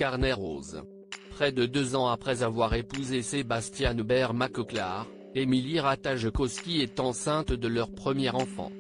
carnet rose. Près de 2 ans après avoir épousé Sébastien Hubert-Macoclar, Émilie Ratajkowski est enceinte de leur premier enfant.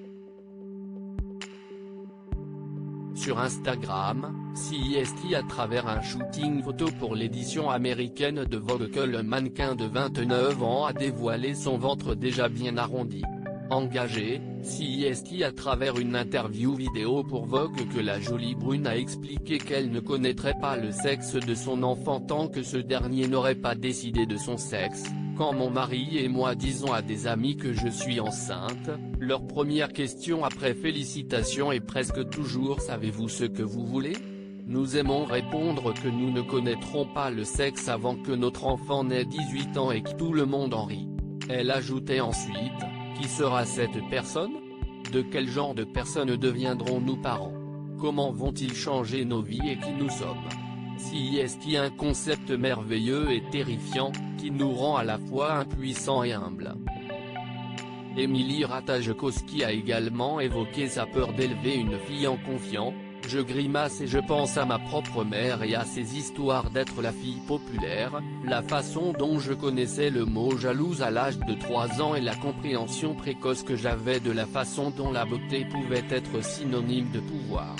Sur Instagram, CIST à travers un shooting photo pour l'édition américaine de Vogue que le mannequin de 29 ans a dévoilé son ventre déjà bien arrondi. Engagée, CIST à travers une interview vidéo pour Vogue que la jolie brune a expliqué qu'elle ne connaîtrait pas le sexe de son enfant tant que ce dernier n'aurait pas décidé de son sexe. Quand mon mari et moi disons à des amis que je suis enceinte, leur première question après félicitations est presque toujours « Savez-vous ce que vous voulez ?» Nous aimons répondre que nous ne connaîtrons pas le sexe avant que notre enfant n'ait 18 ans et que tout le monde en rit. Elle ajoutait ensuite « Qui sera cette personne ? De quel genre de personne deviendrons-nous parents ? Comment vont-ils changer nos vies et qui nous sommes ? CIST un concept merveilleux et terrifiant, qui nous rend à la fois impuissants et humbles. Émilie Ratajkowski a également évoqué sa peur d'élever une fille en confiant. Je grimace et je pense à ma propre mère et à ses histoires d'être la fille populaire, la façon dont je connaissais le mot jalouse à l'âge de 3 ans et la compréhension précoce que j'avais de la façon dont la beauté pouvait être synonyme de pouvoir.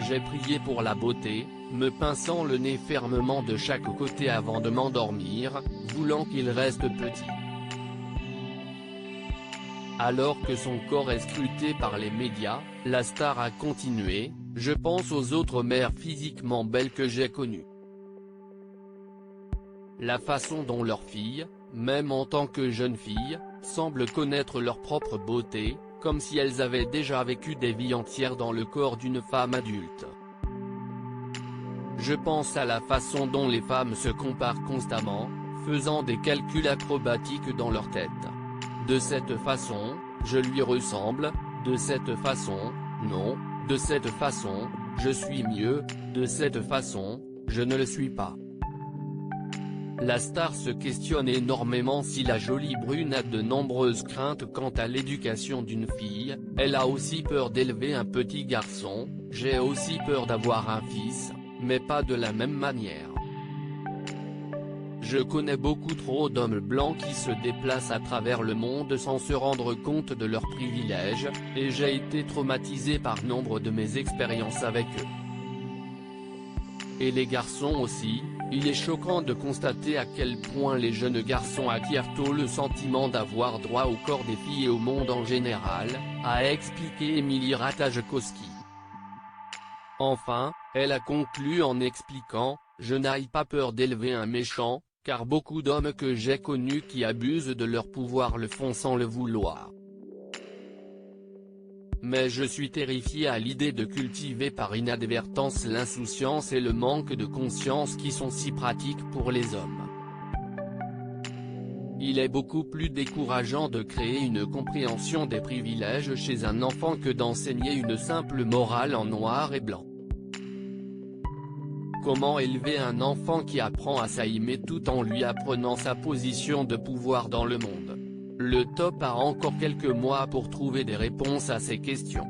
J'ai prié pour la beauté, me pinçant le nez fermement de chaque côté avant de m'endormir, voulant qu'il reste petit. Alors que son corps est scruté par les médias, la star a continué, « Je pense aux autres mères physiquement belles que j'ai connues. La façon dont leurs filles, même en tant que jeunes filles, semblent connaître leur propre beauté, comme si elles avaient déjà vécu des vies entières dans le corps d'une femme adulte. Je pense à la façon dont les femmes se comparent constamment, faisant des calculs acrobatiques dans leur tête. De cette façon, je lui ressemble, de cette façon, non, de cette façon, je suis mieux, de cette façon, je ne le suis pas. » La star se questionne énormément si la jolie brune a de nombreuses craintes quant à l'éducation d'une fille, elle a aussi peur d'élever un petit garçon, j'ai aussi peur d'avoir un fils, mais pas de la même manière. Je connais beaucoup trop d'hommes blancs qui se déplacent à travers le monde sans se rendre compte de leurs privilèges, et j'ai été traumatisé par nombre de mes expériences avec eux. Et les garçons aussi, il est choquant de constater à quel point les jeunes garçons acquièrent tôt le sentiment d'avoir droit au corps des filles et au monde en général, a expliqué Émilie Ratajkowski. Enfin, elle a conclu en expliquant, « Je n'ai pas peur d'élever un méchant, car beaucoup d'hommes que j'ai connus qui abusent de leur pouvoir le font sans le vouloir. Mais je suis terrifiée à l'idée de cultiver par inadvertance l'insouciance et le manque de conscience qui sont si pratiques pour les hommes. Il est beaucoup plus décourageant de créer une compréhension des privilèges chez un enfant que d'enseigner une simple morale en noir et blanc. Comment élever un enfant qui apprend à s'aimer tout en lui apprenant sa position de pouvoir dans le monde ? Le top a encore quelques mois pour trouver des réponses à ces questions.